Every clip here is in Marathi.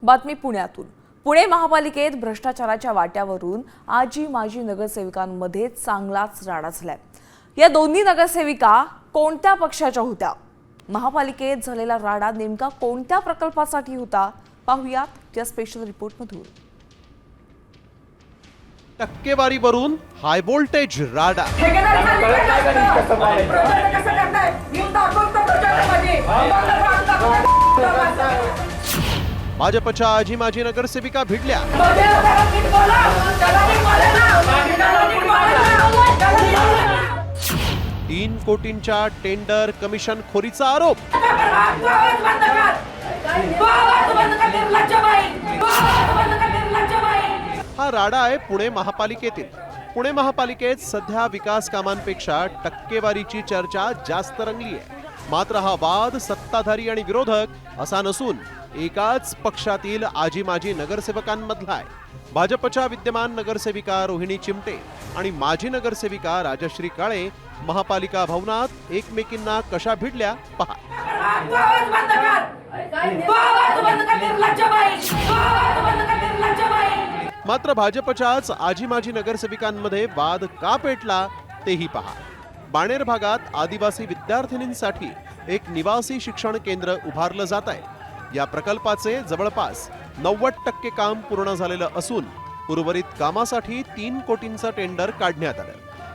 बातमी पुण्यातून। पुणे महापालिकेत भ्रष्टाचाराच्या वाट्यावरून आजी माजी नगरसेविकांमध्ये चांगलाच राडा झालाय। या दोन्ही नगरसेविका कोणत्या पक्षाच्या होत्या? महापालिकेत झालेला राडा नेमका कोणत्या प्रकल्पासाठी होता? पाहुयात या स्पेशल रिपोर्टमधून। टक्केवारीवरून हाय व्होल्टेज राडा। भाजपच्या आजी माजी नगरसेविका भिडल्या। 3 कोटींच्या टेंडर कमिशन खोरीचा आरोप। हा राडा आहे पुणे महापालिकेतील। पुणे महापालिकेत सध्या विकास कामांपेक्षा टक्केवारीची चर्चा जास्त रंगली आहे। मात्र हा वाद सत्ताधारी आणि विरोधक असा नसून एकाच पक्षातील आजी माजी नगरसेवकांमधला आहे। भाजपच्या विद्यमान नगरसेविका रोहिणी चिमटे आणि माजी नगरसेविका राजश्री काळे महापालिका भवनात एकमेकींना कशा भिडल्या पहा। मात्र भाजपच्याच आजी माजी नगरसेविकांमध्ये वाद का पेटला तेही पहा। बाणेर भागात आदिवासी विद्यार्थिनींसाठी एक निवासी शिक्षण केंद्र उभारलं जात आहे। या प्रकल्पाचे जवळपास 90% काम पूर्ण झालेलं असून उर्वरित कामासाठी 3 कोटींचं टेंडर काढण्यात आलं।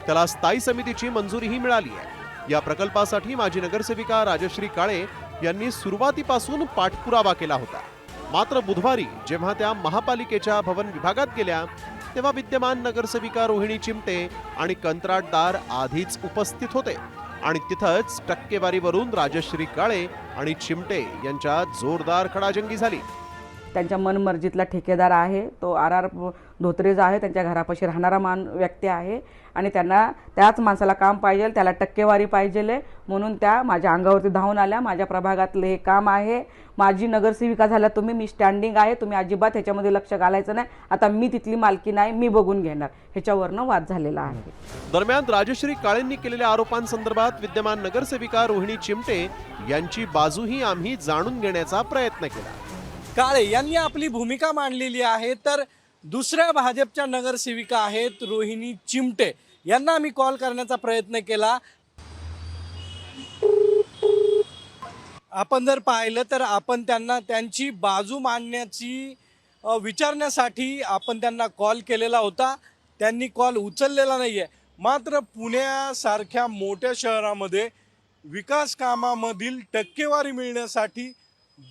त्याला स्थायी समितीची मंजुरीही मिळाली आहे। या प्रकल्पासाठी माजी नगरसेविका राजश्री काळे यांनी सुरुवातीपासून पाठपुरावा केला होता। मात्र बुधवारी जेव्हा त्या महापालिकेच्या भवन विभागात गेल्या तेव्हा विद्यमान नगरसेविका रोहिणी चिमटे आणि कंत्राटदार आधीच उपस्थित होते आणि तिथंच टक्केवारीवरून राजश्री काळे आणि चिमटे यांच्यात जोरदार खडाजंगी झाली। त्यांच्या मनमर्जीतला ठेकेदार आहे तो आर धोत्रे जो आहे त्यांच्या घरापाशी राहणारा व्यक्ती आहे आणि त्यांना त्याच माणसाला काम पाहिजे, त्याला टक्केवारी पाहिजे म्हणून त्या माझ्या अंगावरती धावून आल्या। माझ्या प्रभागातले हे काम आहे, माझी नगरसेविका झाला तुम्ही, मी स्टँडिंग आहे, तुम्ही अजिबात ह्याच्यामध्ये लक्ष घालायचं नाही, आता मी तिथली मालकी नाही, मी बघून घेणार, ह्याच्यावरनं वाद झालेला आहे। दरम्यान राजश्री काळेंनी केलेल्या आरोपांसंदर्भात विद्यमान नगरसेविका रोहिणी चिमटे यांची बाजूही आम्ही जाणून घेण्याचा प्रयत्न केला। काळे यांनी आपली भूमिका मांडलेली आहे, तर दुसऱ्या भाजपच्या नगरसेविका आहेत रोहिणी चिमटे यांना आम्ही कॉल करण्याचा प्रयत्न केला। आपण जर पाहिलं तर आपण त्यांना त्यांची बाजू मांडण्याची विचारण्यासाठी आपण त्यांना कॉल केलेला होता, त्यांनी कॉल उचललेला नाहीये। मात्र पुण्यासारख्या मोठ्या शहरामध्ये विकास कामामधील टक्केवारी मिळण्यासाठी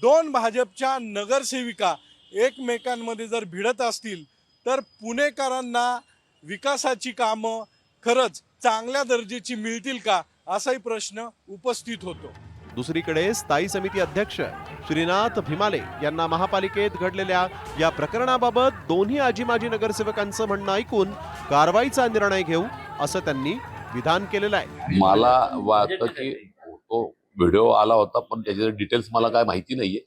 2 भाजपच्या नगरसेविका एकमेकांमध्ये जर भिडत असतील तर पुणेकरांना विकासाची कामं खरंच चांगल्या दर्जाची मिळतील का असाही प्रश्न उपस्थित होतो। दुसरीकडे स्थायी समिती अध्यक्ष श्रीनाथ भिमाले यांना महापालिकेत घडलेल्या या प्रकरणाबाबत दोन्ही आजी माजी नगरसेवकांचं म्हणणं ऐकून कारवाईचा निर्णय घेऊ असं त्यांनी विधान केलेलं आहे। मला वाटतं की तो व्हिडिओ आला होता पण त्याचे डिटेल्स मला काय माहिती नाहीये।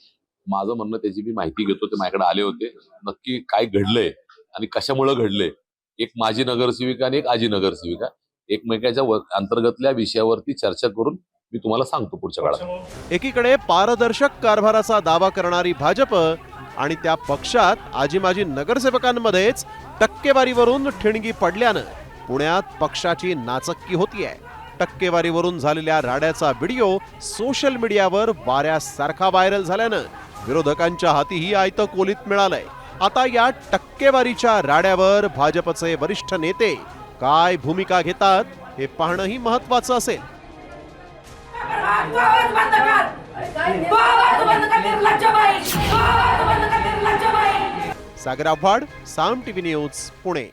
माझं म्हणणं त्याची मी माहिती घेतो, ते माझ्याकडे आले होते, नक्की काय घडलंय आणि कशामुळे घडलंय। एक माजी नगरसेविका आणि एक आजी नगरसेविका एकमेकाच्या अंतर्गतल्या विषयावरती चर्चा करून मी तुम्हाला सांगतो पुढच्या काळात। एकीकडे पारदर्शक कारभाराचा दावा करणारी भाजप आणि त्या पक्षात आजी माजी नगरसेवकांमध्येच टक्केवारीवरून ठिणगी पडल्यानं पुण्यात पक्षाची नाचक्की होतीये। टक्केवारीवरून झालेल्या राड्याचा व्हिडिओ सोशल मीडियावर वाऱ्यासारखा व्हायरल झाल्यानं विरोधकांच्या हातीही आयतं कोलीत मिळालंय। आता या टक्केवारीच्या राड्यावर भाजपचे वरिष्ठ नेते काय भूमिका घेतात हे पाहणंही महत्त्वाचं असेल। सागर आव्हाड, साम टीव्ही न्यूज, पुणे।